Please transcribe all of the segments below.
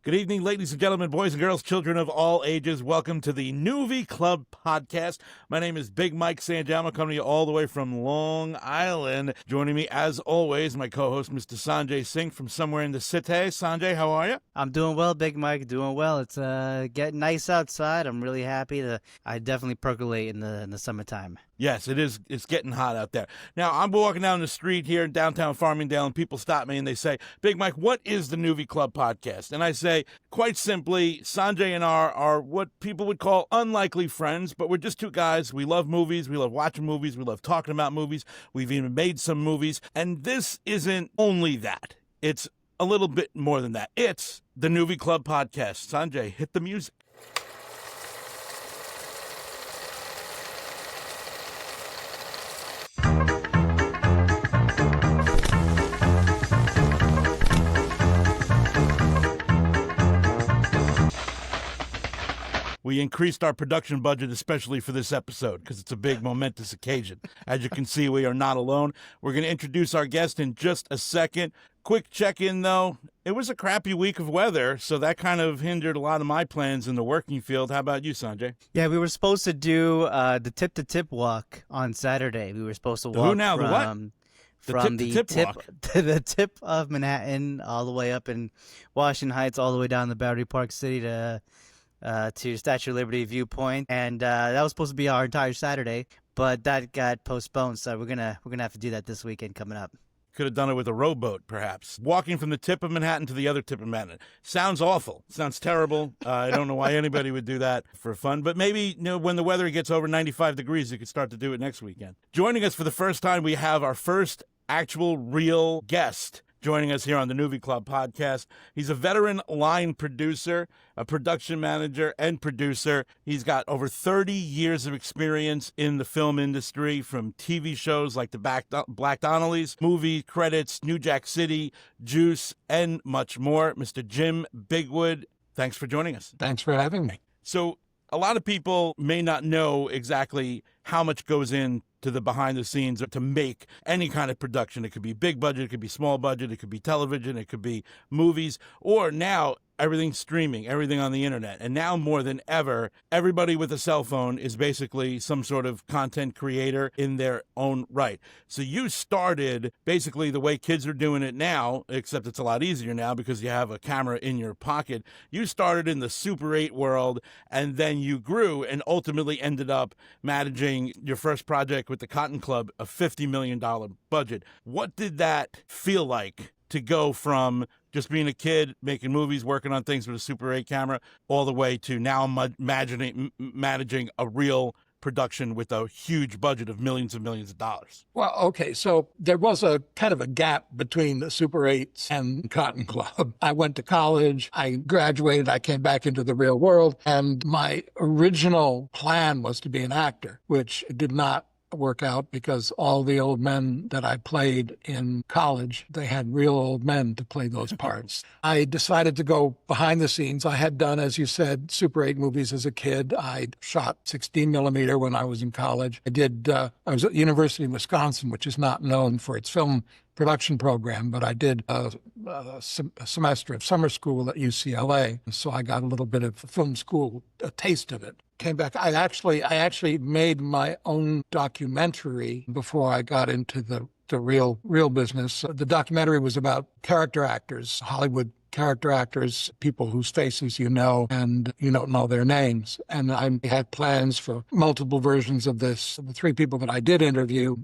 Good evening, ladies and gentlemen, boys and girls, children of all ages. Welcome to the Nuvee Club Podcast. My name is Big Mike Sanjay. I'm coming to you all the way from Long Island. Joining me, as always, my co-host, Mr. Sanjay Singh from somewhere in the city. Sanjay, how are you? I'm doing well, Big Mike. Doing well. It's getting nice outside. I'm really happy. I definitely percolate in the summertime. Yes, it is. It's getting hot out there. Now, I'm walking down the street here in downtown Farmingdale, and people stop me and they say, Big Mike, what is the Nuvee Club Podcast? And I say, quite simply, Sanjay and I are what people would call unlikely friends, but we're just two guys. We love movies. We love watching movies. We love talking about movies. We've even made some movies. And this isn't only that. It's a little bit more than that. It's the Nuvee Club Podcast. Sanjay, hit the music. We increased our production budget especially for this episode because it's a big momentous occasion. As you can see, we are not alone. We're going to introduce our guest in just a second. Quick check-in, though. It was a crappy week of weather, so that kind of hindered a lot of my plans in the working field. How about you, Sanjay? Yeah, we were supposed to do the tip-to-tip walk on Saturday. We were supposed to walk Who now? from the tip of Manhattan all the way up in Washington Heights, all the way down to Battery Park City to Statue of Liberty viewpoint, and that was supposed to be our entire Saturday, but that got postponed. So we're gonna have to do that this weekend coming up. Could have done it with a rowboat, perhaps. Walking from the tip of Manhattan to the other tip of Manhattan. Sounds awful. Sounds terrible. I don't know why anybody would do that for fun. But maybe when the weather gets over 95 degrees, you could start to do it next weekend. Joining us for the first time, we have our first actual real guest joining us here on the Nuvee Club Podcast. He's a veteran line producer, a production manager, and producer. He's got over 30 years of experience in the film industry, from TV shows like the Black Donnellys, movie credits, New Jack City, Juice, and much more. Mr. Jim Bigwood, thanks for joining us. Thanks for having me. So a lot of people may not know exactly how much goes in to the behind the scenes to make any kind of production. It could be big budget, it could be small budget, it could be television, it could be movies, or now everything's streaming, everything on the internet. And now more than ever, everybody with a cell phone is basically some sort of content creator in their own right. So you started basically the way kids are doing it now, except it's a lot easier now because you have a camera in your pocket. You started in the Super 8 world, and then you grew and ultimately ended up managing your first project with the Cotton Club, a $50 million budget. What did that feel like to go from just being a kid, making movies, working on things with a Super 8 camera, all the way to now managing a real production with a huge budget of millions and millions of dollars? Well, okay, so there was a kind of a gap between the Super 8s and Cotton Club. I went to college, I graduated, I came back into the real world, and my original plan was to be an actor, which did not work out because all the old men that I played in college, they had real old men to play those parts. I decided to go behind the scenes. I had done, as you said, Super 8 movies as a kid. I shot 16 millimeter when I was in college. I was at the University of Wisconsin, which is not known for its film production program, but I did a semester of summer school at UCLA. So I got a little bit of film school, a taste of it. Came back. I actually made my own documentary before I got into the real business. The documentary was about character actors, Hollywood character actors, people whose faces you know and you don't know their names. And I had plans for multiple versions of this. The three people that I did interview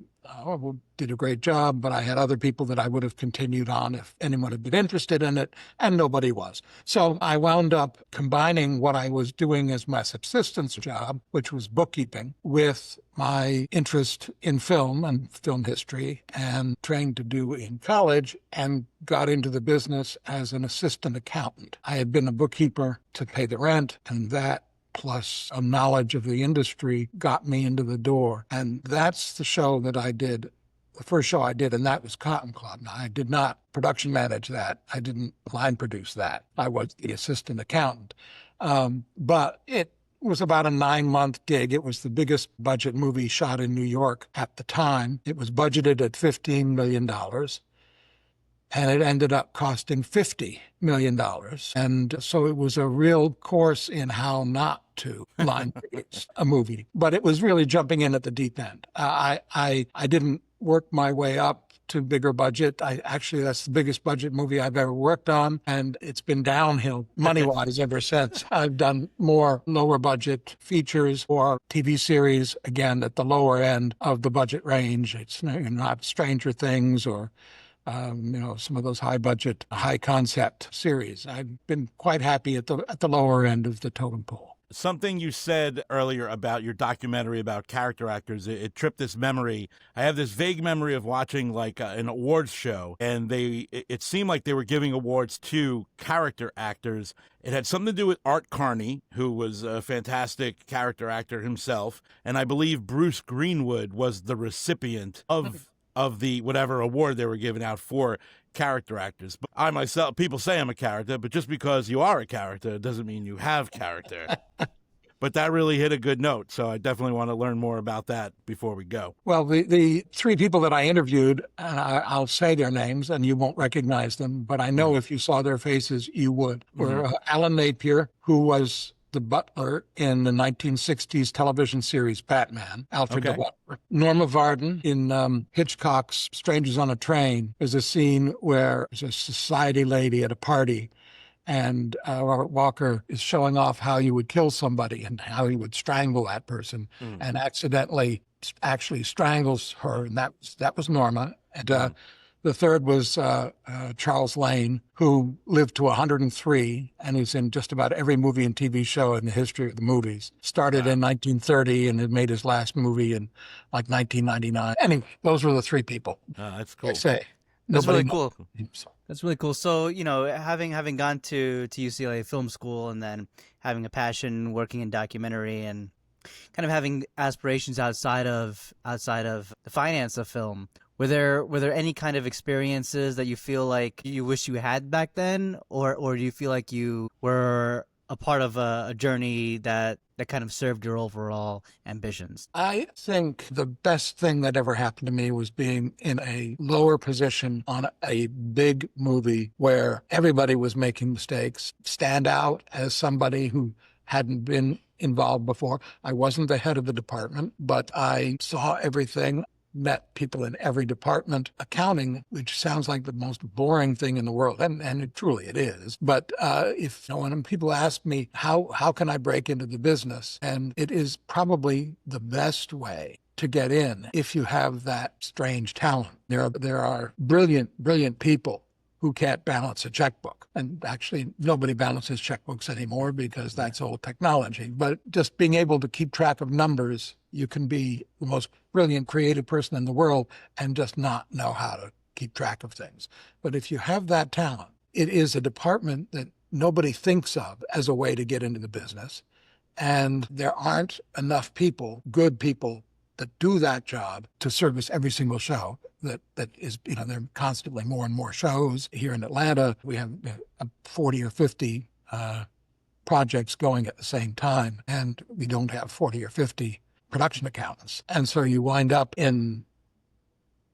did a great job, but I had other people that I would have continued on if anyone had been interested in it, and nobody was. So I wound up combining what I was doing as my subsistence job, which was bookkeeping, with my interest in film and film history and trained to do in college, and got into the business as an assistant accountant. I had been a bookkeeper to pay the rent, and that plus a knowledge of the industry got me into the door. And that's the show that I did, the first show I did, and that was Cotton Club. Now, I did not production manage that. I didn't line produce that. I was the assistant accountant. But it was about a 9-month gig. It was the biggest budget movie shot in New York at the time. It was budgeted at $15 million. and it ended up costing $50 million. And so it was a real course in how not to line produce a movie. But it was really jumping in at the deep end. I didn't work my way up to bigger budget. That's the biggest budget movie I've ever worked on, and it's been downhill money-wise ever since. I've done more lower budget features or TV series, again, at the lower end of the budget range. It's not Stranger Things or some of those high budget, high concept series. I've been quite happy at the lower end of the totem pole. Something you said earlier about your documentary about character actors, it tripped this memory. I have this vague memory of watching like an awards show, and it seemed like they were giving awards to character actors. It had something to do with Art Carney, who was a fantastic character actor himself, and I believe Bruce Greenwood was the recipient of the whatever award they were giving out for character actors. But I myself, people say I'm a character, but just because you are a character doesn't mean you have character. But that really hit a good note, so I definitely want to learn more about that before we go. Well, the three people that I interviewed, and I'll say their names, and you won't recognize them, but I know if you saw their faces, you would, were Alan Napier, who was the butler in the 1960s television series Batman, Alfred the Butler. Norma Varden in Hitchcock's Strangers on a Train. There's a scene where there's a society lady at a party, and Robert Walker is showing off how you would kill somebody and how he would strangle that person, and actually strangles her, and that was Norma. And the third was Charles Lane, who lived to 103 and is in just about every movie and TV show in the history of the movies. Started in 1930 and had made his last movie in like 1999. Anyway, those were the three people. That's cool. That's really cool. That's really cool. So, having gone to UCLA Film School and then having a passion working in documentary and kind of having aspirations outside of the finance of film, were there any kind of experiences that you feel like you wish you had back then, or do you feel like you were a part of a journey that kind of served your overall ambitions? I think the best thing that ever happened to me was being in a lower position on a big movie where everybody was making mistakes, stand out as somebody who hadn't been involved before. I wasn't the head of the department, but I saw everything. Met people in every department. Accounting, which sounds like the most boring thing in the world, and it is. But when people ask me, how can I break into the business? And it is probably the best way to get in if you have that strange talent. There are brilliant people who can't balance a checkbook. And actually, nobody balances checkbooks anymore because that's old technology. But just being able to keep track of numbers, you can be the most brilliant, creative person in the world and just not know how to keep track of things. But if you have that talent, it is a department that nobody thinks of as a way to get into the business. And there aren't enough people, good people, that do that job to service every single show. That is, there are constantly more and more shows. Here in Atlanta, we have 40 or 50 projects going at the same time, and we don't have 40 or 50 production accountants. And so you wind up in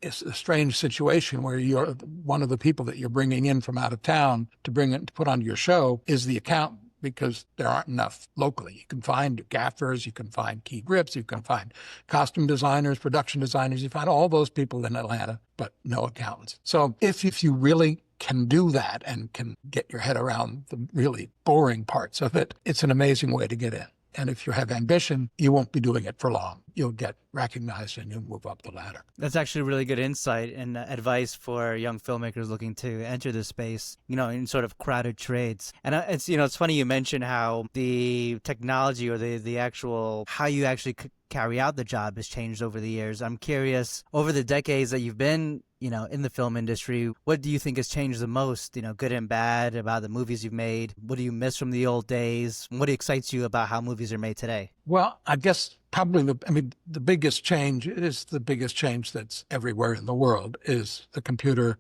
a strange situation where you're one of the people that you're bringing in from out of town to put on your show is the accountant, because there aren't enough locally. You can find gaffers, you can find key grips, you can find costume designers, production designers, you find all those people in Atlanta, but no accountants. So if you really can do that and can get your head around the really boring parts of it, it's an amazing way to get in. And if you have ambition, you won't be doing it for long. You'll get recognized and you'll move up the ladder. That's actually really good insight and advice for young filmmakers looking to enter this space, in sort of crowded trades. And it's funny you mentioned how the technology or the actual, how you actually carry out the job has changed over the years. I'm curious, over the decades that you've been in the film industry, what do you think has changed the most, good and bad, about the movies you've made? What do you miss from the old days? What excites you about how movies are made today? Well, I guess probably the biggest change is the biggest change that's everywhere in the world is the computer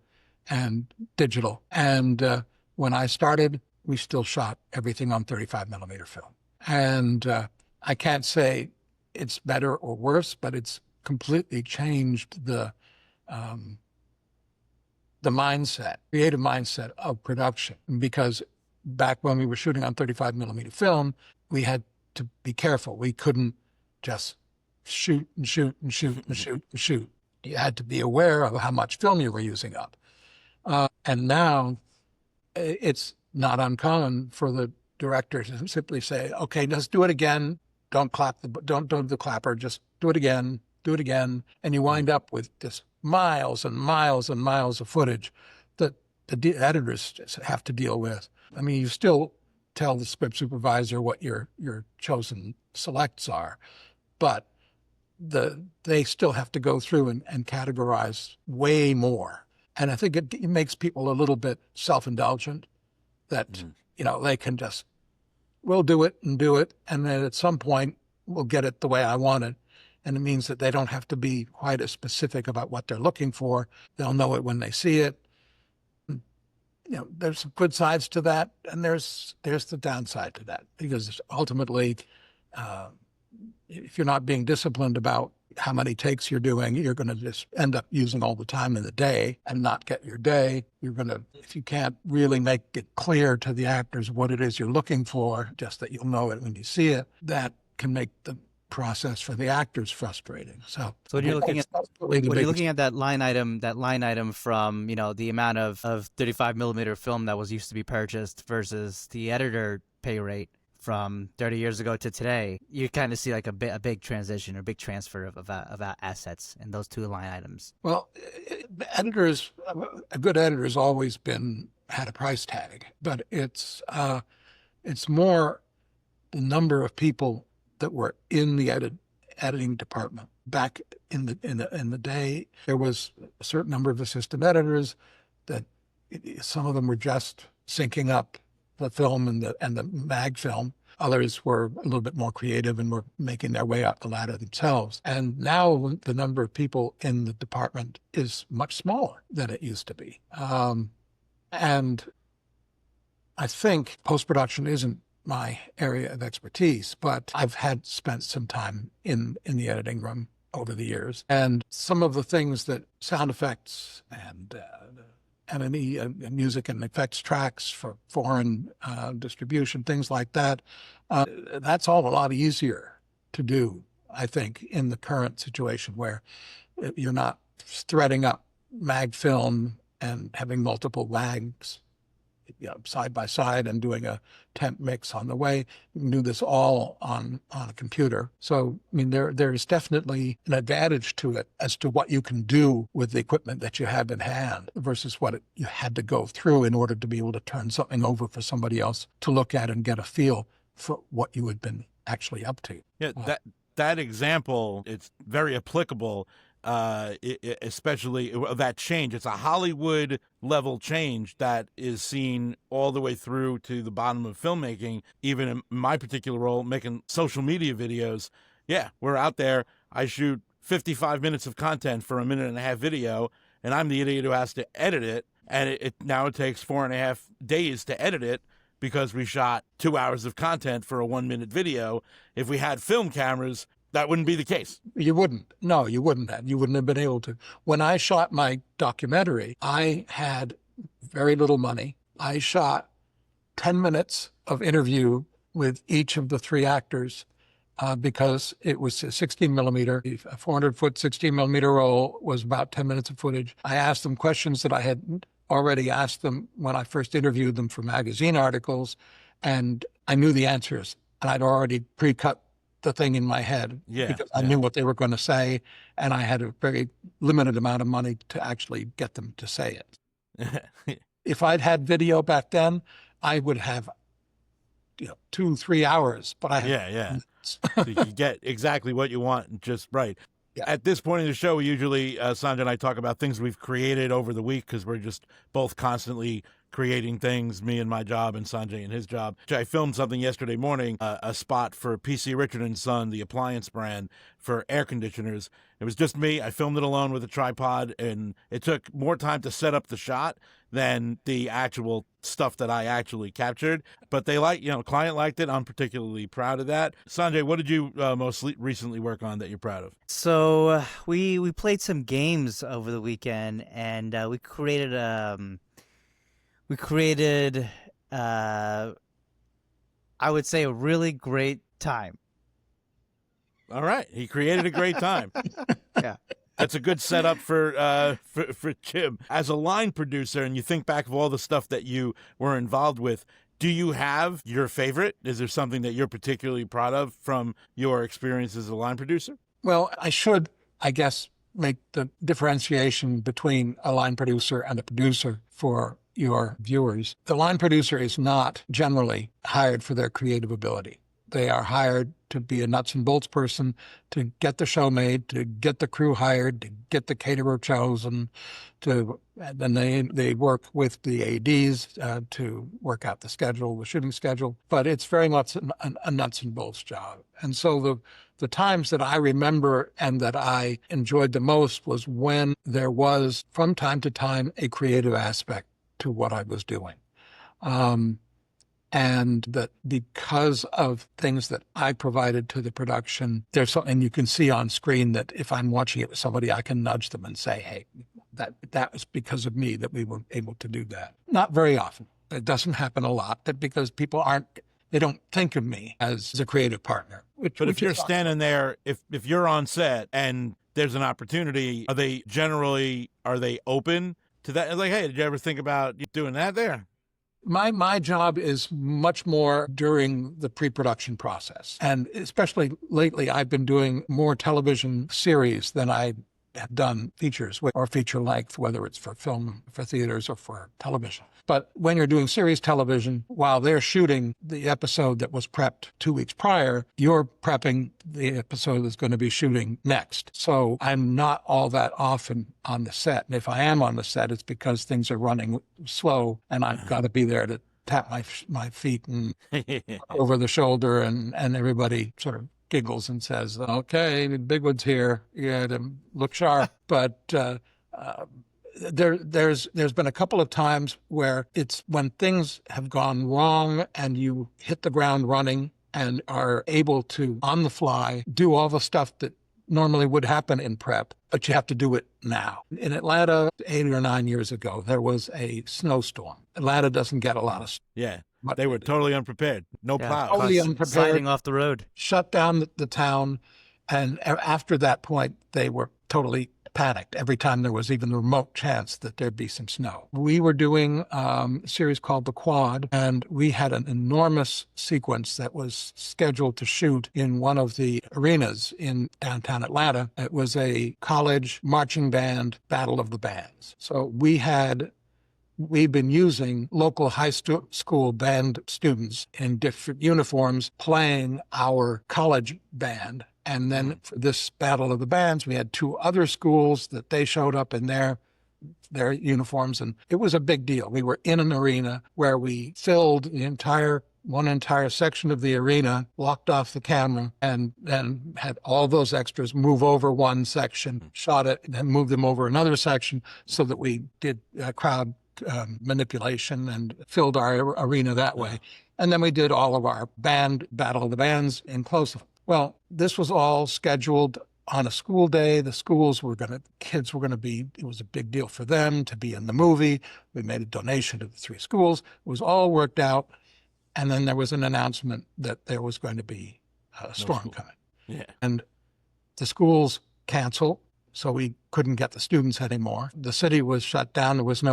and digital. And when I started, we still shot everything on 35 millimeter film. And I can't say it's better or worse, but it's completely changed the the mindset, creative mindset of production. Because back when we were shooting on 35 millimeter film, we had to be careful. We couldn't just shoot and shoot and shoot and shoot and shoot. You had to be aware of how much film you were using up. And now it's not uncommon for the director to simply say, okay, let's do it again. Don't do the clapper, just do it again, and you wind up with just miles and miles and miles of footage that the editors have to deal with. I mean, you still tell the script supervisor what your chosen selects are, but they still have to go through and categorize way more. And I think it makes people a little bit self-indulgent that, they can just, we'll do it, and then at some point we'll get it the way I want it. And it means that they don't have to be quite as specific about what they're looking for. They'll know it when they see it. There's some good sides to that, and there's the downside to that, because ultimately, if you're not being disciplined about how many takes you're doing, you're going to just end up using all the time in the day and not get your day. If you can't really make it clear to the actors what it is you're looking for, just that you'll know it when you see it, that can make the process for the actors frustrating. So when you're looking at that line item from the amount of 35 millimeter film that was used to be purchased versus the editor pay rate from 30 years ago to today, you kind of see like a big transition or big transfer of assets in those two line items. Well, a good editor's always had a price tag, but it's more the number of people that were in the editing department. Back in the day, there was a certain number of assistant editors that some of them were just syncing up the film and the mag film. Others were a little bit more creative and were making their way up the ladder themselves. And now the number of people in the department is much smaller than it used to be. And I think post-production isn't my area of expertise, but I've spent some time in the editing room over the years. And some of the things that sound effects and any music and effects tracks for foreign distribution, things like that, that's all a lot easier to do, I think, in the current situation where you're not threading up mag film and having multiple mags side by side and doing a temp mix on the way. You can do this all on a computer. So, I mean, there's definitely an advantage to it as to what you can do with the equipment that you have in hand versus what you had to go through in order to be able to turn something over for somebody else to look at and get a feel for what you had been actually up to. Yeah, that example, it's very applicable, especially that change. It's a Hollywood level change that is seen all the way through to the bottom of filmmaking. Even in my particular role, making social media videos, we're out there. I shoot 55 minutes of content for a 1.5-minute video, and I'm the idiot who has to edit it. And it takes 4.5 days to edit it because we shot 2 hours of content for a 1-minute video. If we had film cameras, that wouldn't be the case. You wouldn't. No, you wouldn't have. You wouldn't have been able to. When I shot my documentary, I had very little money. I shot 10 minutes of interview with each of the 3 actors because it was a 16 millimeter. A 400-foot 16 millimeter roll was about 10 minutes of footage. I asked them questions that I had already asked them when I first interviewed them for magazine articles, and I knew the answers. And I'd already pre-cut the thing in my head because I knew what they were going to say, and I had a very limited amount of money to actually get them to say it. If I'd had video back then, I would have 2-3 hours, but I had so you get exactly what you want, just right. Yeah. At this point in the show, we usually, Sanjay and I talk about things we've created over the week because we're just both constantly creating things, me and my job and Sanjay and his job. I filmed something yesterday morning, a spot for PC Richard & Son, the appliance brand for air conditioners. It was just me. I filmed it alone with a tripod, and it took more time to set up the shot than the actual stuff that I actually captured. But they client liked it. I'm particularly proud of that. Sanjay, what did you most recently work on that you're proud of? So we played some games over the weekend, and we created I would say a really great time. All right, he created a great time. Yeah. That's a good setup for Jim. As a line producer, and you think back of all the stuff that you were involved with, do you have your favorite? Is there something that you're particularly proud of from your experience as a line producer? Well, I should, I guess, make the differentiation between a line producer and a producer for your viewers. The line producer is not generally hired for their creative ability. They are hired to be a nuts and bolts person, to get the show made, to get the crew hired, to get the caterer chosen, then they work with the ADs to work out the schedule, the shooting schedule. But it's very much a nuts and bolts job. And so the times that I remember and that I enjoyed the most was when there was, from time to time, a creative aspect to what I was doing. And that because of things that I provided to the production, there's something you can see on screen that if I'm watching it with somebody, I can nudge them and say, hey, that was because of me that we were able to do that. Not very often. It doesn't happen a lot, because people they don't think of me as a creative partner. But if you're standing there, if you're on set and there's an opportunity, are they open to that? Like, hey, did you ever think about doing that there? My job is much more during the pre-production process. And especially lately, I've been doing more television series than I have done features or feature length, whether it's for film, for theaters, or for television. But when you're doing series television, while they're shooting the episode that was prepped 2 weeks prior, you're prepping the episode that's going to be shooting next. So I'm not all that often on the set. And if I am on the set, it's because things are running slow and I've got to be there to tap my feet and over the shoulder, and everybody sort of giggles and says, okay, Bigwood's here. You got to look sharp. But there's been a couple of times where it's when things have gone wrong and you hit the ground running and are able to, on the fly, do all the stuff that normally would happen in prep, but you have to do it now. In Atlanta, 8 or 9 years ago, there was a snowstorm. Atlanta doesn't get a lot of snow. Yeah. They were totally unprepared. No plow. Totally unprepared. Sliding off the road. Shut down the town. And after that point, they were totally panicked every time there was even a remote chance that there'd be some snow. We were doing a series called The Quad, and we had an enormous sequence that was scheduled to shoot in one of the arenas in downtown Atlanta. It was a college marching band battle of the bands. So we've been using local high school band students in different uniforms playing our college band. And then for this battle of the bands, we had 2 other schools that they showed up in their uniforms. And it was a big deal. We were in an arena where we filled one entire section of the arena, blocked off the camera, and then had all those extras move over one section, shot it, and then moved them over another section so that we did crowd manipulation and filled our arena that way. And then we did all of our battle of the bands in close-up. Well, this was all scheduled on a school day. The kids were going to be, it was a big deal for them to be in the movie. We made a donation to the 3 schools. It was all worked out. And then there was an announcement that there was going to be a storm coming. Yeah. And the schools canceled, so we couldn't get the students anymore. The city was shut down. There was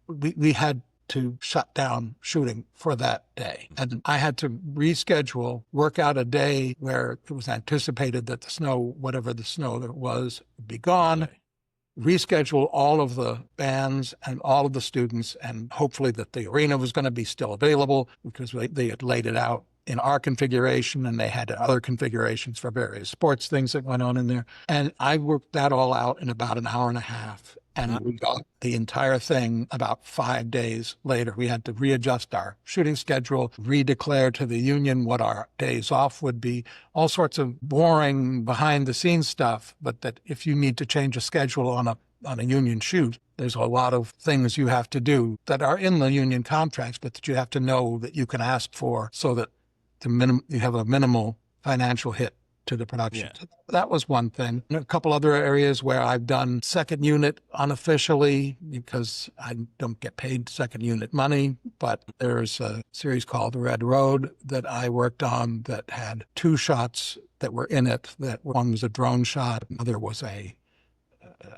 we had to shut down shooting for that day. And I had to reschedule, work out a day where it was anticipated that the snow, whatever the snow there was, would be gone, reschedule all of the bands and all of the students, and hopefully that the arena was going to be still available because they had laid it out in our configuration and they had other configurations for various sports things that went on in there. And I worked that all out in about an hour and a half. And we got the entire thing about 5 days later. We had to readjust our shooting schedule, redeclare to the union what our days off would be, all sorts of boring behind-the-scenes stuff. But that if you need to change a schedule on a union shoot, There's a lot of things you have to do that are in the union contracts, but that you have to know that you can ask for so that you have a minimal financial hit to the production. Yeah. So that was one thing. A couple other areas where I've done second unit unofficially because I don't get paid second unit money, but there's a series called Red Road that I worked on that had 2 shots that were in it. That one was a drone shot, another was a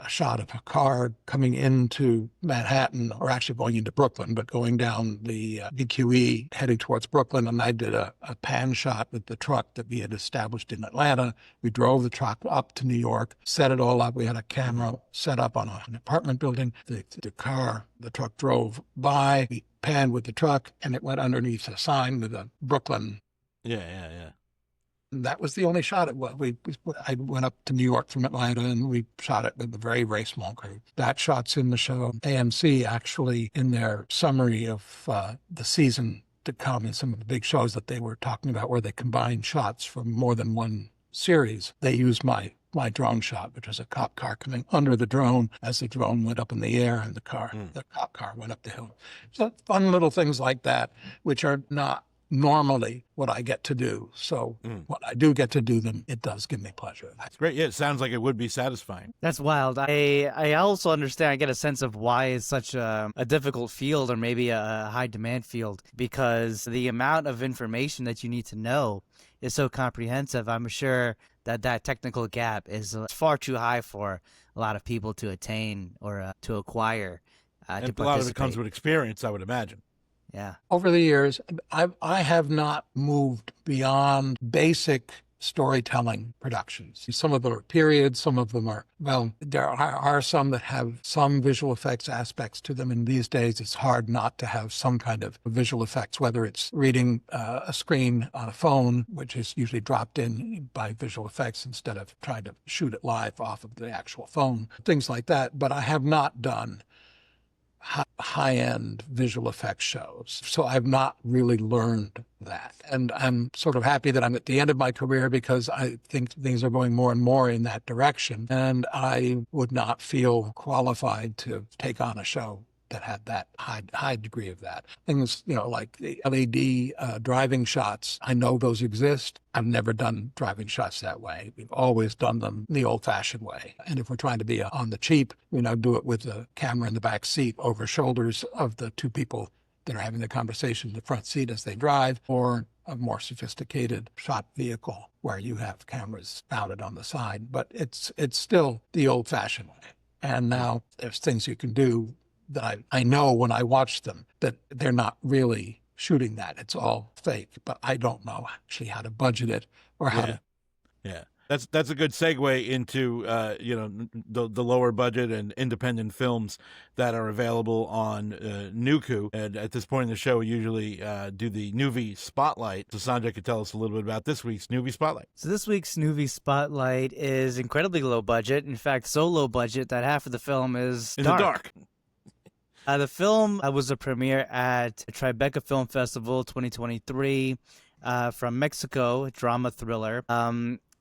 shot of a car coming into Manhattan, or actually going into Brooklyn, but going down the BQE heading towards Brooklyn. And I did a pan shot with the truck that we had established in Atlanta. We drove the truck up to New York, set it all up. We had a camera set up on an apartment building. The truck drove by. We panned with the truck, and it went underneath a sign with a Brooklyn. Yeah. That was the only shot it was. I went up to New York from Atlanta, and we shot it with a very, very small crew. That shot's in the show. AMC actually, in their summary of the season to come, and some of the big shows that they were talking about where they combined shots from more than one series, they used my drone shot, which was a cop car coming under the drone as the drone went up in the air, and the cop car went up the hill. So fun little things like that, which are not normally what I get to do. So when I do get to do them, it does give me pleasure. That's great. Yeah, it sounds like it would be satisfying. That's wild. I also understand, I get a sense of why it's such a difficult field, or maybe a high demand field, because the amount of information that you need to know is so comprehensive. I'm sure that technical gap is far too high for a lot of people to attain or to acquire. And a lot of it comes with experience, I would imagine. Yeah. Over the years, I have not moved beyond basic storytelling productions. Some of them are periods, some of them are, there are some that have some visual effects aspects to them. And these days, it's hard not to have some kind of visual effects, whether it's reading a screen on a phone, which is usually dropped in by visual effects instead of trying to shoot it live off of the actual phone, things like that. But I have not done high-end visual effects shows. So I've not really learned that. And I'm sort of happy that I'm at the end of my career, because I think things are going more and more in that direction. And I would not feel qualified to take on a show that had that high degree of that. Things, like the LED driving shots, I know those exist. I've never done driving shots that way. We've always done them the old-fashioned way. And if we're trying to be on the cheap, do it with the camera in the back seat over shoulders of the 2 people that are having the conversation in the front seat as they drive, or a more sophisticated shot vehicle where you have cameras mounted on the side. But it's still the old-fashioned way. And now there's things you can do that I know when I watch them that they're not really shooting that. It's all fake, but I don't know actually how to budget it or how to. Yeah. That's a good segue into the lower budget and independent films that are available on Nuku. And at this point in the show, we usually do the Nuvee Spotlight. So Sanjay could tell us a little bit about this week's Nuvee Spotlight. So this week's Nuvee Spotlight is incredibly low budget. In fact, so low budget that half of the film is dark. The film was a premiere at Tribeca Film Festival 2023 from Mexico, drama thriller.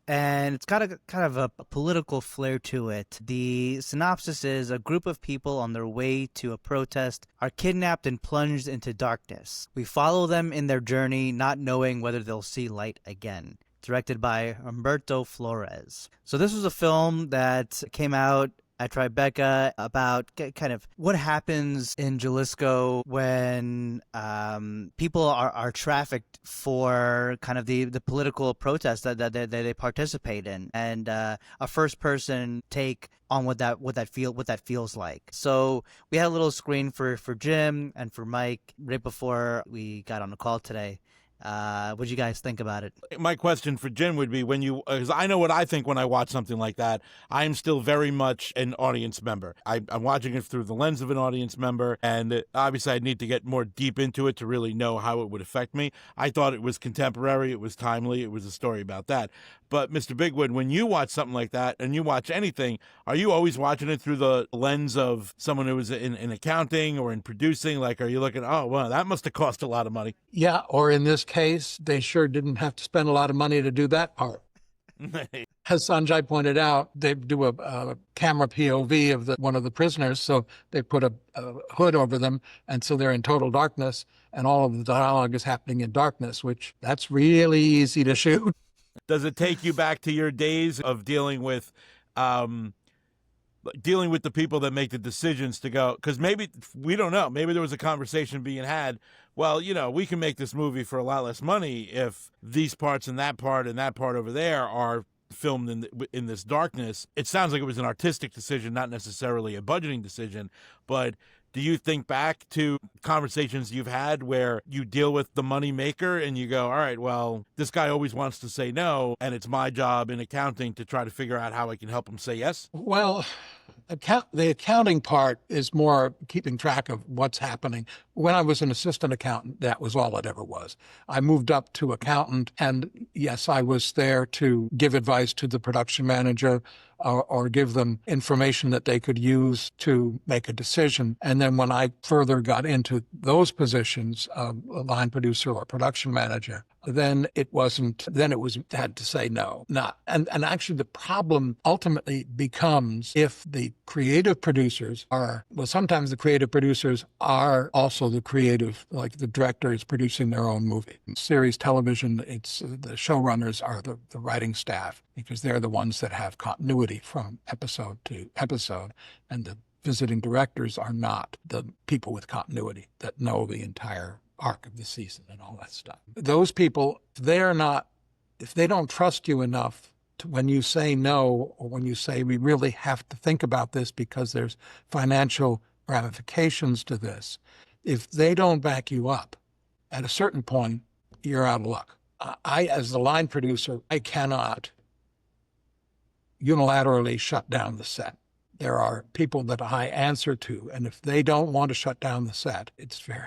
And it's got kind of a political flair to it. The synopsis is: a group of people on their way to a protest are kidnapped and plunged into darkness. We follow them in their journey, not knowing whether they'll see light again. Directed by Humberto Flores. So this was a film that came out at Tribeca about kind of what happens in Jalisco when people are trafficked for kind of the political protests that they participate in, and a first person take on what that feels like. So we had a little screen for Jim and for Mike right before we got on the call today. What do you guys think about it? My question for Jim would be, because I know what I think when I watch something like that, I'm still very much an audience member. I'm watching it through the lens of an audience member, and obviously I'd need to get more deep into it to really know how it would affect me. I thought it was contemporary, it was timely, it was a story about that. But Mr. Bigwood, when you watch something like that, and you watch anything, are you always watching it through the lens of someone who was in accounting or in producing? Like, are you looking, oh, well, that must have cost a lot of money? Yeah, or in this case, they sure didn't have to spend a lot of money to do that part. As Sanjay pointed out, they do a camera POV of one of the prisoners, so they put a hood over them, and so they're in total darkness, and all of the dialogue is happening in darkness, which that's really easy to shoot. Does it take you back to your days of dealing with the people that make the decisions to go? Because maybe, we don't know, maybe there was a conversation being had, well, we can make this movie for a lot less money if these parts and that part over there are filmed in this darkness. It sounds like it was an artistic decision, not necessarily a budgeting decision, but do you think back to conversations you've had where you deal with the money maker and you go, all right, well, this guy always wants to say no, and it's my job in accounting to try to figure out how I can help him say yes? Well, the accounting part is more keeping track of what's happening. When I was an assistant accountant, that was all it ever was. I moved up to accountant, and yes, I was there to give advice to the production manager or give them information that they could use to make a decision. And then when I further got into those positions, a line producer or production manager, then it had to say no. And actually the problem ultimately becomes if the creative producers sometimes the creative producers are also the creative, like the director is producing their own movie. In series television, it's the showrunners are the writing staff, because they're the ones that have continuity from episode to episode, and the visiting directors are not the people with continuity that know the entire arc of the season and all that stuff. Those people, if they don't trust you enough when you say no, or when you say we really have to think about this because there's financial ramifications to this, if they don't back you up, at a certain point, you're out of luck. I, as the line producer, I cannot unilaterally shut down the set. There are people that I answer to, and if they don't want to shut down the set,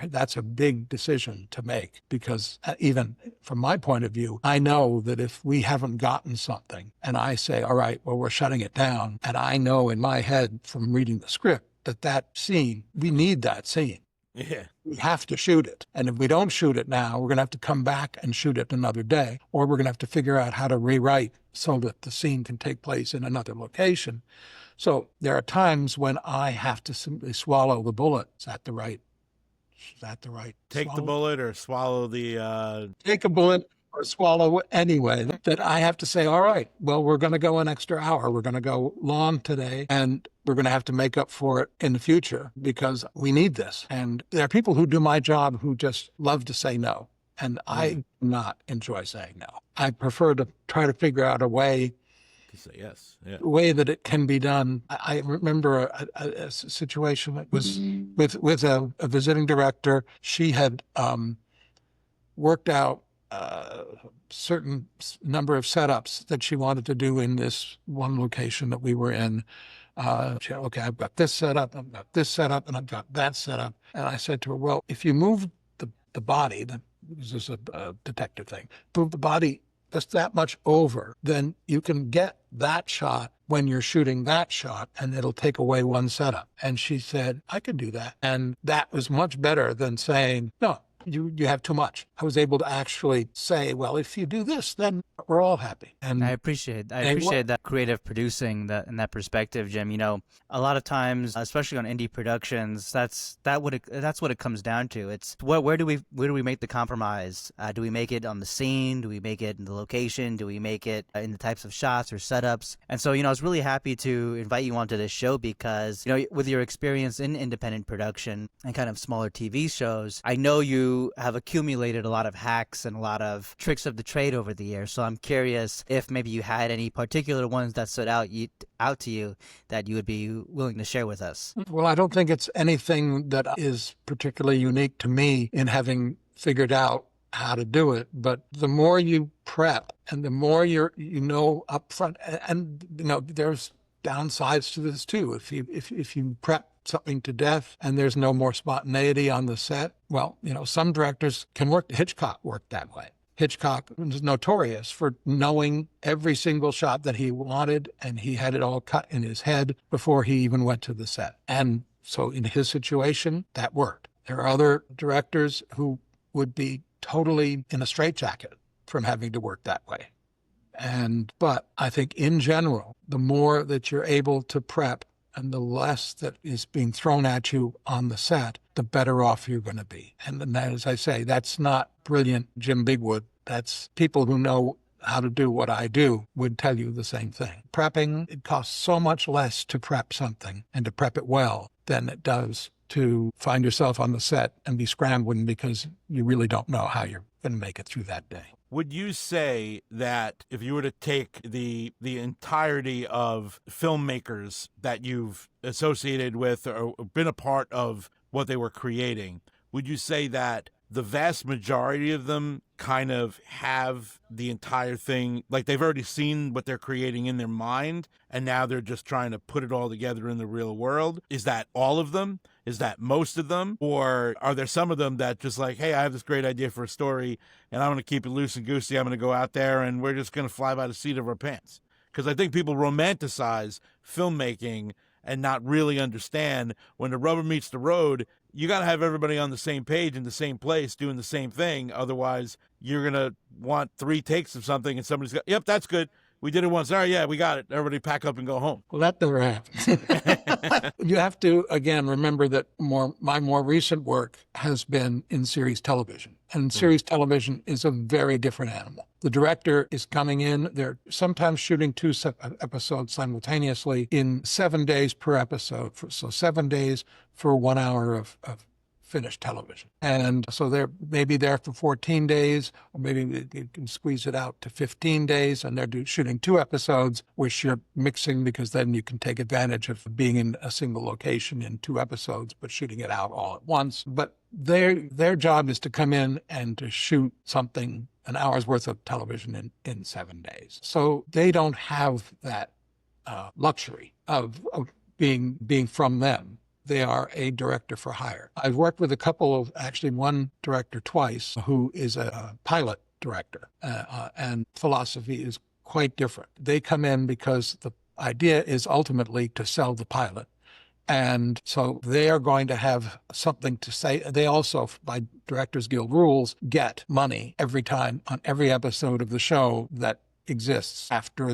that's a big decision to make, because even from my point of view, I know that if we haven't gotten something and I say, all right, well, we're shutting it down, and I know in my head from reading the script that scene, we need that scene. Yeah. We have to shoot it. And if we don't shoot it now, we're going to have to come back and shoot it another day, or we're going to have to figure out how to rewrite so that the scene can take place in another location. So there are times when I have to simply swallow the bullet. Is that the right? Take the bullet or swallow the... Take a bullet or swallow it anyway. That I have to say, all right, well, we're going to go an extra hour. We're going to go long today, and we're going to have to make up for it in the future because we need this. And there are people who do my job who just love to say no. And I do not enjoy saying no. I prefer to try to figure out a way to say yes. Yeah. Way that it can be done. I remember a situation that was with a visiting director. She had worked out a certain number of setups that she wanted to do in this one location that we were in. She said, okay, I've got this setup, I've got this setup, and I've got that setup. And I said to her, well, if you move the body, this is a detective thing, move the body just that much over, then you can get that shot when you're shooting that shot, and it'll take away one setup. And she said, I could do that. And that was much better than saying, no, you have too much. I was able to actually say, well, if you do this, then we're all happy. And I appreciate that creative producing and that perspective, Jim. A lot of times, especially on indie productions, that's what it comes down to. It's where do we make the compromise? Do we make it on the scene? Do we make it in the location? Do we make it in the types of shots or setups? And so, I was really happy to invite you onto this show because, with your experience in independent production and kind of smaller TV shows, I know you have accumulated a lot of hacks and a lot of tricks of the trade over the years. So I'm curious if maybe you had any particular ones that stood out to you that you would be willing to share with us. Well, I don't think it's anything that is particularly unique to me in having figured out how to do it. But the more you prep and the more you know up front, and there's downsides to this too. If you prep something to death and there's no more spontaneity on the set, well, some directors can work. Hitchcock worked that way. Hitchcock was notorious for knowing every single shot that he wanted, and he had it all cut in his head before he even went to the set. And so in his situation, that worked. There are other directors who would be totally in a straitjacket from having to work that way. But I think in general, the more that you're able to prep and the less that is being thrown at you on the set, the better off you're going to be. And then, as I say, that's not brilliant Jim Bigwood. That's people who know how to do what I do would tell you the same thing. Prepping, it costs so much less to prep something and to prep it well than it does to find yourself on the set and be scrambling because you really don't know how you're going to make it through that day. Would you say that if you were to take the entirety of filmmakers that you've associated with or been a part of what they were creating, would you say that the vast majority of them kind of have the entire thing, like they've already seen what they're creating in their mind, and now they're just trying to put it all together in the real world? Is that all of them? Is that most of them? Or are there some of them that just like, hey, I have this great idea for a story, and I'm going to keep it loose and goosey. I'm going to go out there, and we're just going to fly by the seat of our pants? Because I think people romanticize filmmaking and not really understand when the rubber meets the road, you got to have everybody on the same page in the same place doing the same thing. Otherwise, you're going to want 3 takes of something and somebody's got, yep, that's good. We did it once. All right, yeah, we got it. Everybody pack up and go home. Well, that never happens. You have to, again, remember that my more recent work has been in series television. And series television is a very different animal. The director is coming in. They're sometimes shooting 2 episodes simultaneously in 7 days per episode. So 7 days for 1 hour of finished television. And so they're maybe there for 14 days, or maybe you can squeeze it out to 15 days, and they're shooting 2 episodes, which you're mixing because then you can take advantage of being in a single location in 2 episodes, but shooting it out all at once. But their job is to come in and to shoot something, an hour's worth of television in 7 days. So they don't have that luxury of being from them. They are a director for hire. I've worked with actually one director twice, who is a pilot director, and philosophy is quite different. They come in because the idea is ultimately to sell the pilot. And so they are going to have something to say. They also, by Directors Guild rules, get money every time on every episode of the show that exists after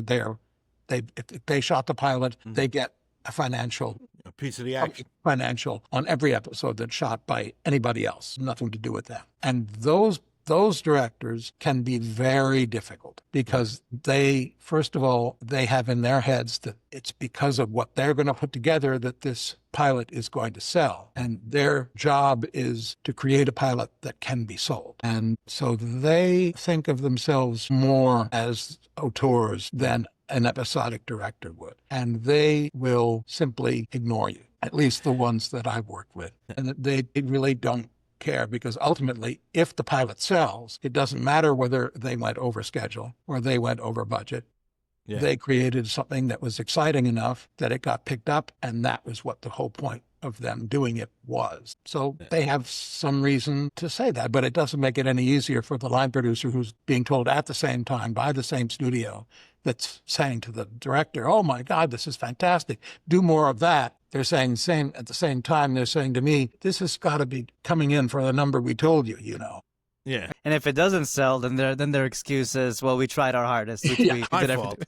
if they shot the pilot, they get a piece of the action. Financial on every episode that's shot by anybody else. Nothing to do with them. And those directors can be very difficult because they, first of all, they have in their heads that it's because of what they're going to put together that this pilot is going to sell. And their job is to create a pilot that can be sold. And so they think of themselves more as auteurs than an episodic director would. And they will simply ignore you, at least the ones that I've worked with. And they really don't care, because ultimately, if the pilot sells, it doesn't matter whether they went over schedule or they went over budget. Yeah. They created something that was exciting enough that it got picked up, and that was what the whole point of them doing it was. So they have some reason to say that, but it doesn't make it any easier for the line producer who's being told at the same time by the same studio that's saying to the director, oh my God, this is fantastic, do more of that. They're saying at the same time, they're saying to me, this has got to be coming in for the number we told you, you know. Yeah. And if it doesn't sell, then their excuse is, well, we tried our hardest. We did everything.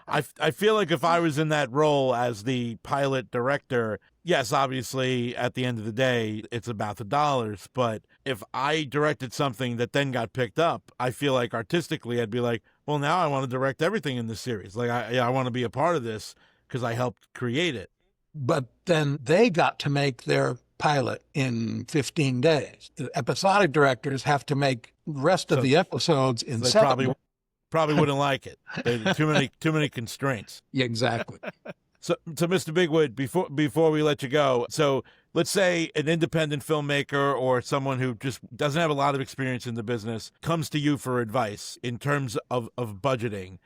I feel like if I was in that role as the pilot director, yes, obviously, at the end of the day, it's about the dollars. But if I directed something that then got picked up, I feel like artistically, I'd be like, well, now I want to direct everything in this series. Like, I want to be a part of this because I helped create it. But then they got to make their pilot in 15 days. The episodic directors have to make the rest of the episodes in 7. Probably wouldn't like it. Too many constraints. Yeah, exactly. So Mr. Bigwood, before we let you go, so let's say an independent filmmaker or someone who just doesn't have a lot of experience in the business comes to you for advice in terms of budgeting.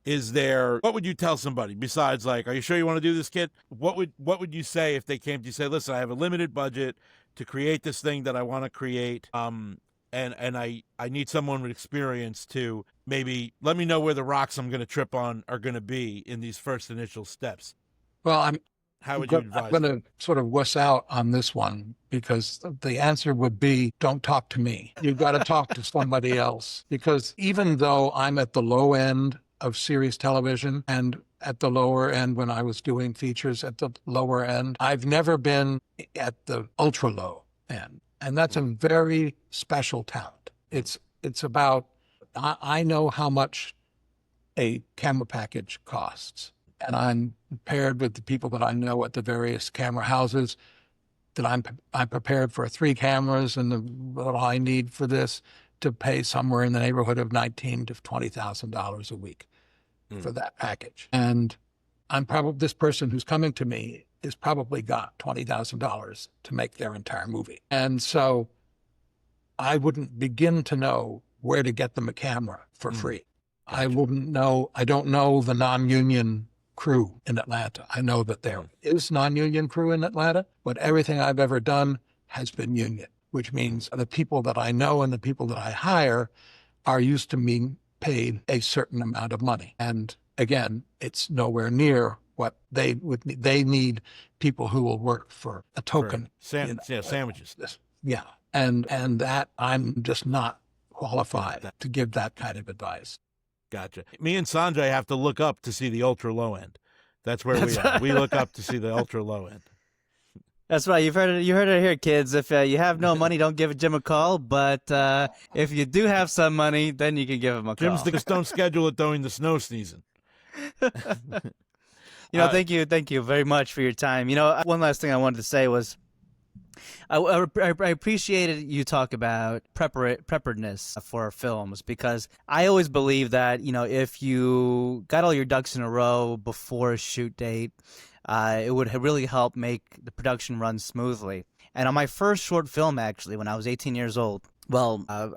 What would you tell somebody besides, like, are you sure you want to do this, kid? What would you say if they came to you and say, listen, I have a limited budget to create this thing that I want to create, and I need someone with experience to maybe let me know where the rocks I'm going to trip on are going to be in these first initial steps? Well, how would you advise? I'm going to sort of wuss out on this one, because the answer would be, don't talk to me. You've got to talk to somebody else, because even though I'm at the low end of series television and at the lower end when I was doing features at the lower end. I've never been at the ultra low end. And that's a very special talent. It's about, I know how much a camera package costs. And I'm paired with the people that I know at the various camera houses that I'm prepared for 3 cameras and what I need for this to pay somewhere in the neighborhood of $19,000 to $20,000 a week for that package. And this person who's coming to me has probably got $20,000 to make their entire movie. And so I wouldn't begin to know where to get them a camera for free. Gotcha. I don't know the non-union crew in Atlanta. I know that there is non-union crew in Atlanta, but everything I've ever done has been union, which means the people that I know and the people that I hire are used to being paid a certain amount of money. And again, it's nowhere near what they would need. They need people who will work for a token. Sandwiches. Yeah. And that I'm just not qualified to give that kind of advice. Gotcha. Me and Sanjay have to look up to see the ultra low end. That's where we are. We look up to see the ultra low end. That's right. You heard it here, kids. If you have no money, don't give Jim a call. But if you do have some money, then you can give him a call. Just don't schedule it during the snow season. Thank you very much for your time. One last thing I wanted to say was, I appreciated you talk about preparedness for films, because I always believe that, if you got all your ducks in a row before a shoot date, it would really help make the production run smoothly. And on my first short film, actually, when I was 18 years old, it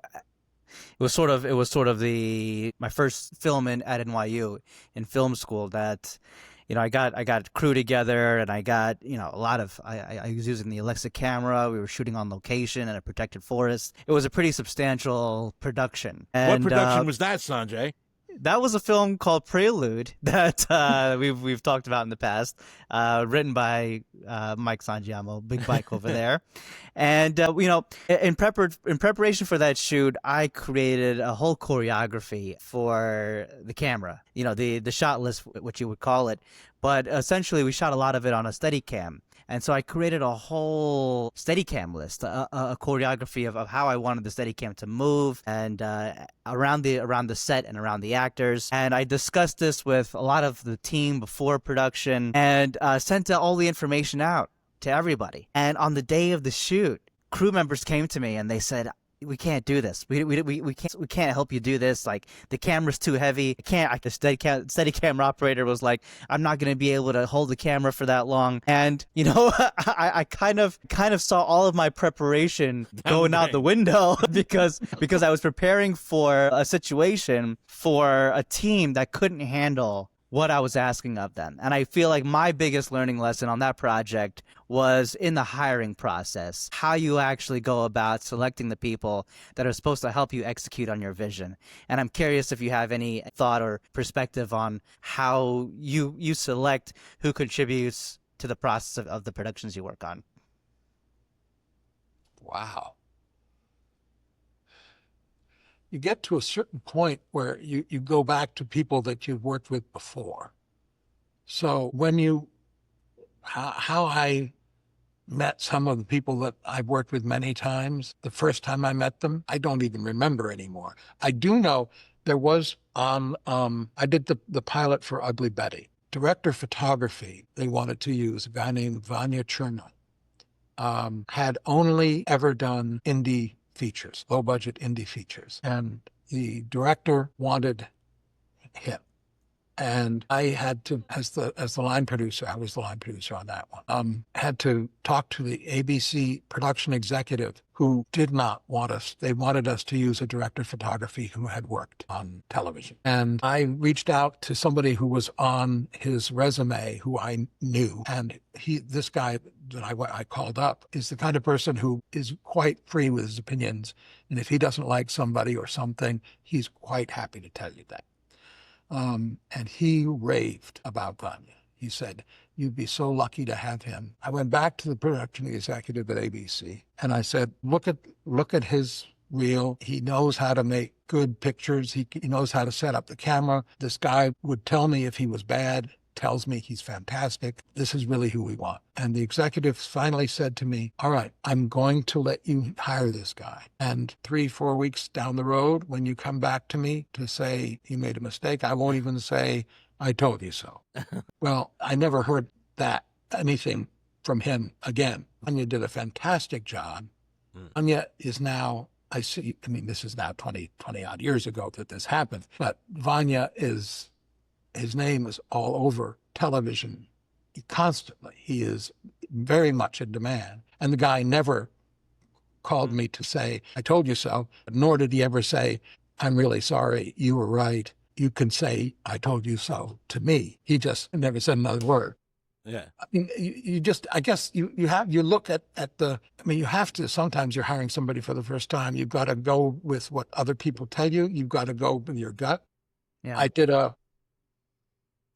was sort of my first film at NYU in film school that, I got crew together, and I got, a lot of, I was using the Alexa camera. We were shooting on location in a protected forest. It was a pretty substantial production. And, what production was that, Sanjay? That was a film called Prelude that we've talked about in the past, written by Mike Sangiamo, Big Mike over there. And in preparation for that shoot, I created a whole choreography for the camera. The shot list, what you would call it. But essentially, we shot a lot of it on a Steadicam. And so I created a whole Steadicam list, a choreography of how I wanted the Steadicam to move, and around the set and around the actors. And I discussed this with a lot of the team before production, and sent all the information out to everybody. And on the day of the shoot, crew members came to me and they said, "We can't do this. We can't help you do this. Like, the camera's too heavy. The Steadicam operator was like, I'm not going to be able to hold the camera for that long." And I kind of saw all of my preparation going out the window because I was preparing for a situation for a team that couldn't handle what I was asking of them. And I feel like my biggest learning lesson on that project was in the hiring process, how you actually go about selecting the people that are supposed to help you execute on your vision. And I'm curious if you have any thought or perspective on how you select who contributes to the process of the productions you work on. Wow. You get to a certain point where you go back to people that you've worked with before. So how I met some of the people that I've worked with many times, the first time I met them, I don't even remember anymore. I do know there was I did the pilot for Ugly Betty. Director of photography, they wanted to use a guy named Vanya Cherna, had only ever done indie features, low-budget indie features. And the director wanted him. And I had to, as the line producer, I was the line producer on that one, had to talk to the ABC production executive who did not want us. They wanted us to use a director of photography who had worked on television. And I reached out to somebody who was on his resume who I knew. And this guy that I called up is the kind of person who is quite free with his opinions. And if he doesn't like somebody or something, he's quite happy to tell you that. And he raved about Vanya. He said, "You'd be so lucky to have him." I went back to the production executive at ABC and I said, look at his real. He knows how to make good pictures. He knows how to set up the camera. This guy would tell me if he was bad, tells me he's fantastic. This is really who we want. And the executives finally said to me, all right, I'm going to let you hire this guy. And 3-4 weeks down the road, when you come back to me to say you made a mistake, I won't even say, I told you so. Well, I never heard anything from him again. Anya did a fantastic job. Anya is now, this is now 20 odd years ago that this happened, but Vanya his name is all over television constantly. He is very much in demand. And the guy never called me to say, I told you so, nor did he ever say, I'm really sorry, you were right. You can say, I told you so to me. He just never said another word. Yeah. I mean, you look at you have to, sometimes you're hiring somebody for the first time. You've got to go with what other people tell you. You've got to go with your gut. Yeah.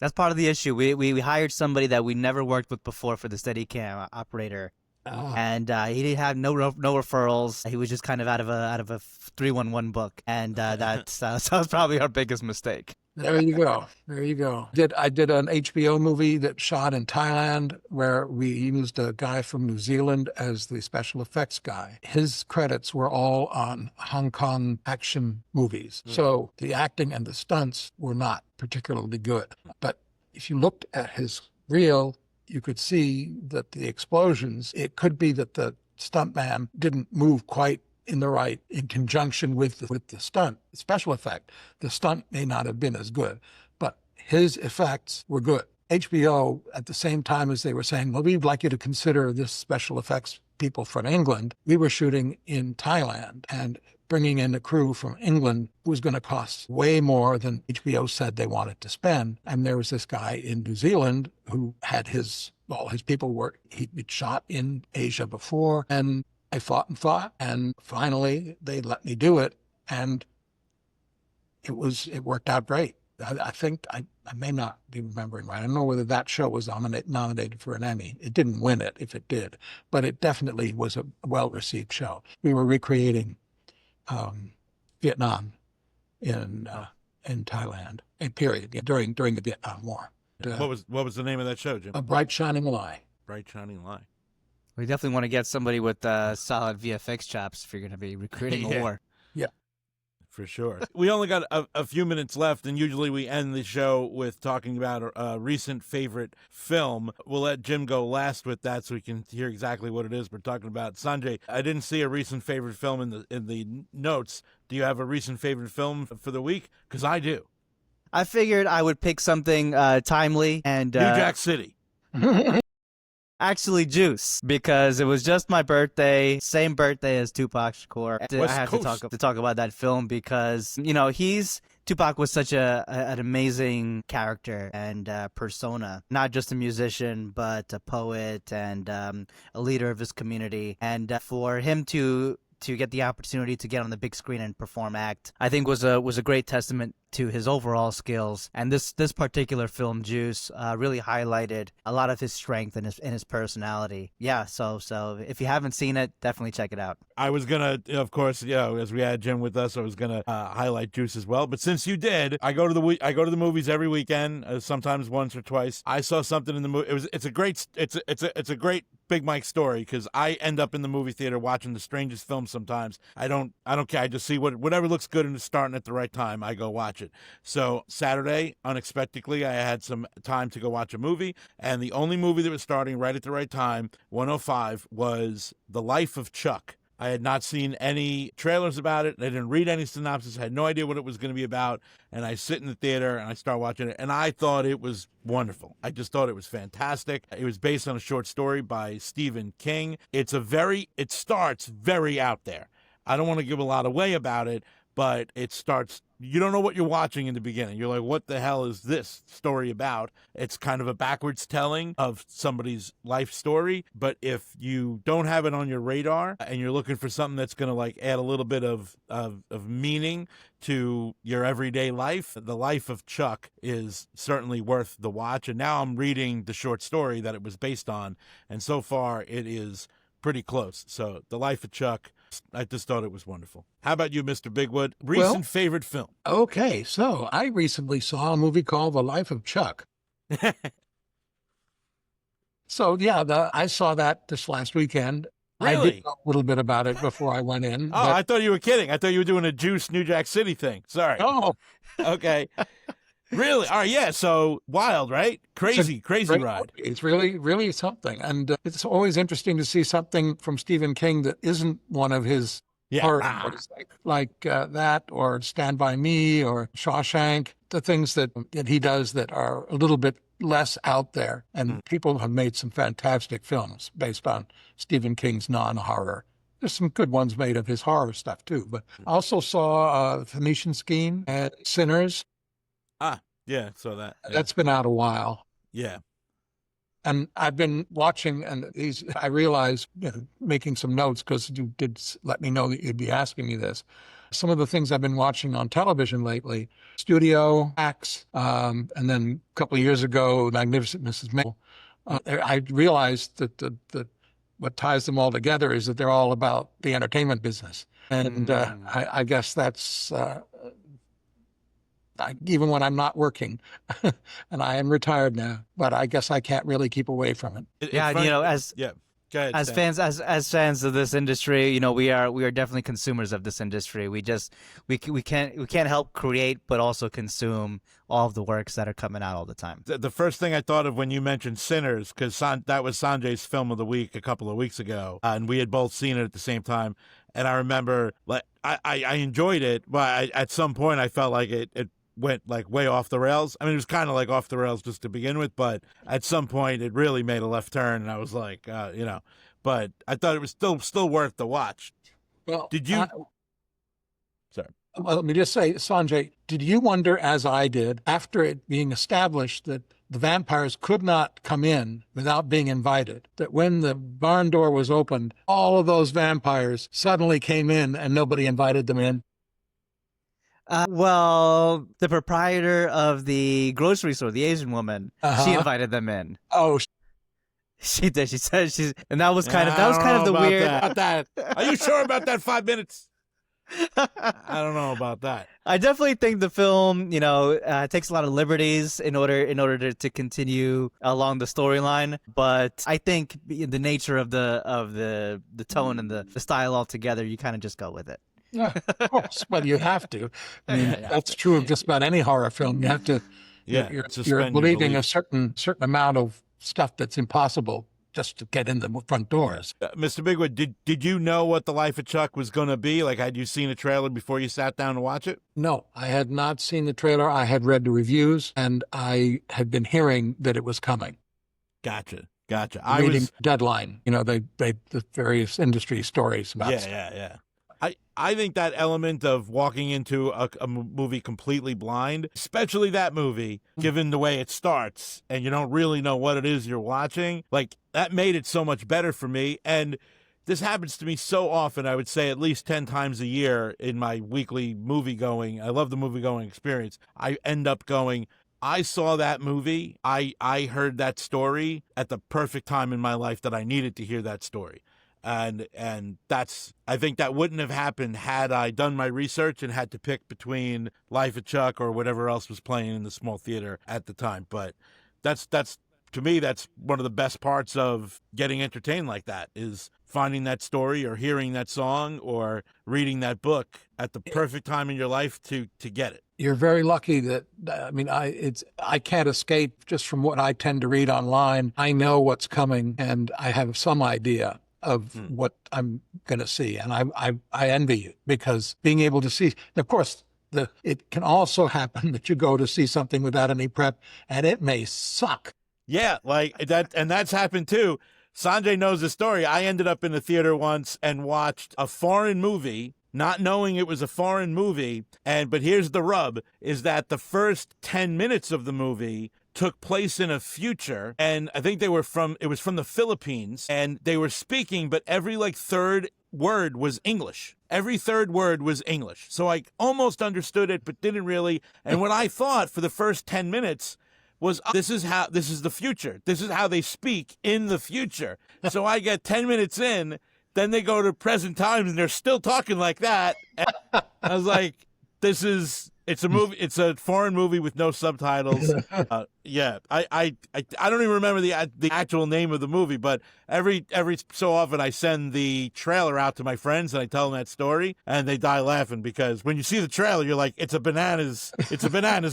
That's part of the issue. We hired somebody that we never worked with before for the Steadicam operator. And he didn't have no referrals. He was just kind of out of a 311 book, and that was probably our biggest mistake. There you go. I did an HBO movie that shot in Thailand where we used a guy from New Zealand as the special effects guy. His credits were all on Hong Kong action movies. So the acting and the stunts were not particularly good. But if you looked at his reel, you could see that the explosions, it could be that the stuntman didn't move quite in conjunction with the stunt, special effect. The stunt may not have been as good, but his effects were good. HBO, at the same time as they were saying, well, we'd like you to consider this special effects people from England, we were shooting in Thailand, and bringing in a crew from England was going to cost way more than HBO said they wanted to spend. And there was this guy in New Zealand who had his people he'd shot in Asia before, and I fought, and finally they let me do it, and it worked out great. I think I may not be remembering right. I don't know whether that show was nominated for an Emmy. It didn't win it, if it did, but it definitely was a well-received show. We were recreating Vietnam in Thailand, period, during the Vietnam War. What was the name of that show, Jim? A Bright Shining Lie. Bright Shining Lie. We definitely want to get somebody with solid VFX chops if you're going to be recruiting a war. Yeah. For sure. We only got a few minutes left, and usually we end the show with talking about a recent favorite film. We'll let Jim go last with that so we can hear exactly what it is we're talking about. Sanjay, I didn't see a recent favorite film in the notes. Do you have a recent favorite film for the week? Because I do. I figured I would pick something timely and New Jack City. Actually, Juice, because it was just my birthday, same birthday as Tupac Shakur. I have to talk about that film because, Tupac was such an amazing character and persona, not just a musician, but a poet and a leader of his community. And for him to get the opportunity to get on the big screen and perform act, I think was a great testament to his overall skills. And this particular film, Juice, really highlighted a lot of his strength and his personality. Yeah, so if you haven't seen it, definitely check it out. I was gonna, of course, as we had Jim with us, I was gonna highlight Juice as well. But since you did, I go to the movies every weekend, sometimes once or twice. I saw something in the movie. It's a great Big Mike story, because I end up in the movie theater watching the strangest films sometimes. I don't care. I just see whatever looks good and is starting at the right time, I go watch it. So Saturday, unexpectedly, I had some time to go watch a movie, and the only movie that was starting right at the right time, 105, was The Life of Chuck. I had not seen any trailers about it. I didn't read any synopsis. I had no idea what it was going to be about. And I sit in the theater and I start watching it. And I thought it was wonderful. I just thought it was fantastic. It was based on a short story by Stephen King. It starts very out there. I don't want to give a lot away about it, but it starts, you don't know what you're watching in the beginning. You're like, what the hell is this story about? It's kind of a backwards telling of somebody's life story. But if you don't have it on your radar and you're looking for something that's going to add a little bit of meaning to your everyday life, The Life of Chuck is certainly worth the watch. And now I'm reading the short story that it was based on. And so far it is pretty close. So The Life of Chuck, I just thought it was wonderful. How about you, Mr. Bigwood? Recent favorite film? Okay, so I recently saw a movie called The Life of Chuck. So, yeah, I saw that this last weekend. Really? I did know a little bit about it before I went in. Oh, I thought you were kidding. I thought you were doing a Juice New Jack City thing. Sorry. Oh. Okay. Really? All right, yeah, so wild, right? Crazy ride. Movie. It's really, really something. And it's always interesting to see something from Stephen King that isn't one of his horror movies, like that, or Stand By Me, or Shawshank, the things that he does that are a little bit less out there. And people have made some fantastic films based on Stephen King's non-horror. There's some good ones made of his horror stuff, too. But I also saw Phoenician Scheme and Sinners. Yeah, so that. Yeah. That's been out a while. Yeah. And I've been watching, and I realized, making some notes, because you did let me know that you'd be asking me this. Some of the things I've been watching on television lately, Studio Acts, and then a couple of years ago, Magnificent Mrs. Maisel. I realized that what ties them all together is that they're all about the entertainment business. And I guess that's... even when I'm not working, and I am retired now, but I guess I can't really keep away from it. Yeah, Go ahead, as fans of this industry, we are definitely consumers of this industry. We can't help create, but also consume all of the works that are coming out all the time. The first thing I thought of when you mentioned Sinners, because that was Sanjay's film of the week a couple of weeks ago, and we had both seen it at the same time. And I remember, like, I enjoyed it, but at some point I felt like it went like way off the rails. I mean, it was kind of like off the rails just to begin with, but at some point it really made a left turn, and I was like, but I thought it was still worth the watch. Well, did you? Sorry. Well, let me just say, Sanjay, did you wonder, as I did, after it being established that the vampires could not come in without being invited, that when the barn door was opened, all of those vampires suddenly came in and nobody invited them in? Well, the proprietor of the grocery store, the Asian woman, she invited them in. Oh, she did. She said and that was kind of the weird. About that. Are you sure about that? 5 minutes. I don't know about that. I definitely think the film, takes a lot of liberties in order to continue along the storyline. But I think the nature of the tone and the style altogether, you kind of just go with it. Yeah, of course. Well, you have to. I mean, that's true of just about any horror film. You have to. You're believing a certain amount of stuff that's impossible just to get in the front doors. Mr. Bigwood, did you know what The Life of Chuck was going to be? Like, had you seen a trailer before you sat down to watch it? No, I had not seen the trailer. I had read the reviews, and I had been hearing that it was coming. Gotcha. Reading Deadline, the various industry stories about stuff. Yeah. I think that element of walking into a movie completely blind, especially that movie, given the way it starts, and you don't really know what it is you're watching, like, that made it so much better for me. And this happens to me so often, I would say at least 10 times a year in my weekly movie going. I love the movie going experience. I end up going, I saw that movie. I heard that story at the perfect time in my life that I needed to hear that story. And I think that wouldn't have happened had I done my research and had to pick between Life of Chuck or whatever else was playing in the small theater at the time. But that's to me, that's one of the best parts of getting entertained like that, is finding that story or hearing that song or reading that book at the perfect time in your life to get it. You're very lucky that, I can't escape just from what I tend to read online. I know what's coming, and I have some idea of what I'm going to see. And I envy you, because being able to see, of course, it can also happen that you go to see something without any prep and it may suck. Yeah, like that. And that's happened too. Sanjay knows the story. I ended up in the theater once and watched a foreign movie, not knowing it was a foreign movie. But here's the rub, is that the first 10 minutes of the movie took place in a future, and I think it was from the Philippines, and they were speaking, but every third word was English. Every third word was English. So I almost understood it, but didn't really. And what I thought for the first 10 minutes was, this is the future. This is how they speak in the future. So I get 10 minutes in, Then they go to present times and they're still talking like that. And I was like, it's a movie. It's a foreign movie with no subtitles. Yeah, I don't even remember the actual name of the movie, but every so often I send the trailer out to my friends and I tell them that story, and they die laughing because when you see the trailer, you're like, it's a bananas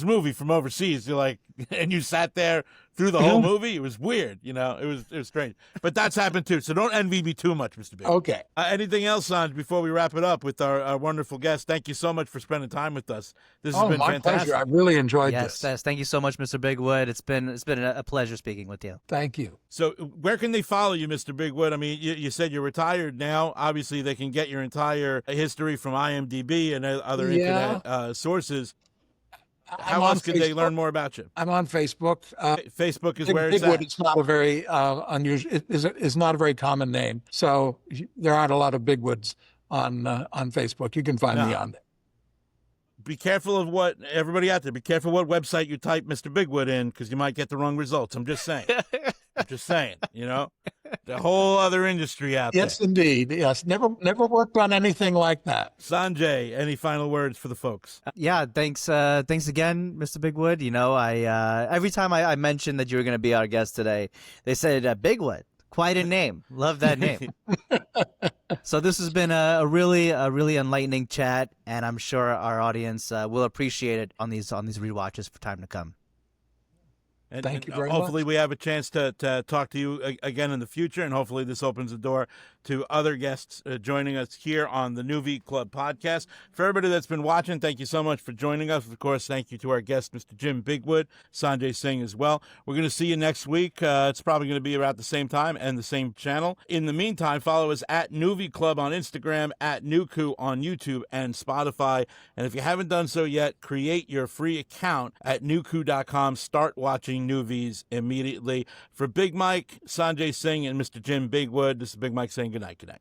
movie from overseas. You're like, and you sat there through the whole movie. It was weird, It was strange. But that's happened too. So don't envy me too much, Mr. Big. Okay. Anything else, Sanj, before we wrap it up with our wonderful guest? Thank you so much for spending time with us. This has been my fantastic. pleasure. I really enjoyed this. Yes, thank you so much, Mr. Bigwood. It's been a pleasure speaking with you. Thank you. So where can they follow you, Mr. Bigwood? I mean, you said you're retired now. Obviously, they can get your entire history from IMDb and other internet sources. How else can they learn more about you? I'm on Facebook. Facebook is where it's at. Bigwood is not a very unusual. Is not a very common name. So there aren't a lot of Bigwoods on Facebook. You can find me on there. Be careful of what everybody out there. Be careful what website you type Mr. Bigwood in, because you might get the wrong results. I'm just saying. The whole other industry out there. Yes, indeed. Yes, never worked on anything like that. Sanjay, any final words for the folks? Yeah, thanks again, Mr. Bigwood. I every time I mentioned that you were going to be our guest today, they said Bigwood. Quite a name. Love that name. So this has been a really enlightening chat, and I'm sure our audience will appreciate it on these rewatches for time to come. And, Thank you very hopefully much. we have a chance to talk to you again in the future, and hopefully this opens the door to other guests joining us here on the Nuvee Club Podcast. For everybody that's been watching, thank you so much for joining us. Of course, thank you to our guest, Mr. Jim Bigwood, Sanjay Singh as well. We're going to see you next week. It's probably going to be about the same time and the same channel. In the meantime, follow us at Nuvee Club on Instagram, at Nuku on YouTube and Spotify. And if you haven't done so yet, create your free account at nuku.com. Start watching Nuvees immediately. For Big Mike, Sanjay Singh, and Mr. Jim Bigwood, this is Big Mike saying good night.